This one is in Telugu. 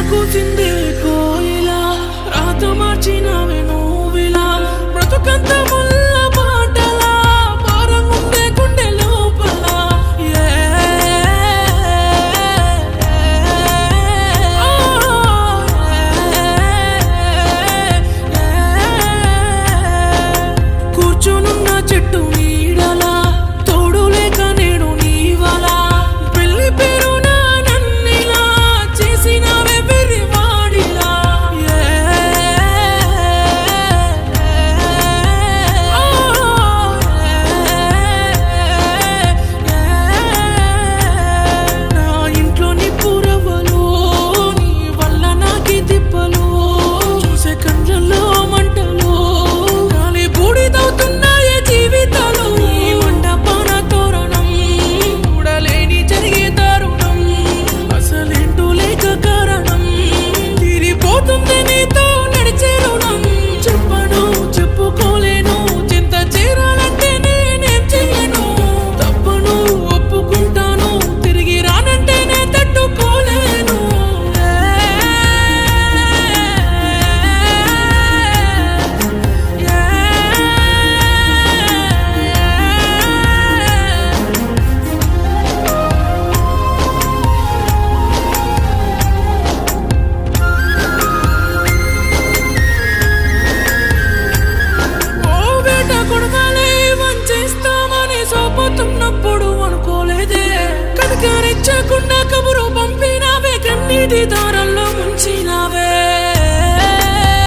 కూసిందే కోయిలా రాత మార్చినవే నువ్విలా బ్రతుకంత ముల్ల పాటలా భారముందే గుండె లోపల కూర్చొనున్న చెట్టు నీడలా తోడు లేక నేను నీవలా పెళ్లి పేరు నన్నిలా చేసినవే వెర్రివాడిలా నా ఇంట్లోని పురవలు నీ వల్ల నాకి తిప్పలు చూసే కళ్ళల్లో మంటలు గాలి బూడిదవుతున్నాయే జీవితాలు ఈ మండపాన తోరణం చూడలేని జరిగే దారుణం అసలేంటూ లేక కారణం తీరిపోతుంది నీతో నడిచే రుణం చెప్పను చెప్పుకోలేను చింత చేరాలంటే నేనేం చెయ్యను తప్పను ఒప్పుకుంటాను తిరిగి రానంటేనే తట్టుకోలేను ఓ వేట కొడవలే వంచేస్తామని సోపుతున్నప్పుడు అనుకోలేదే కనకరించకుండా కబురు పంపినవే కన్నీటి దారాలు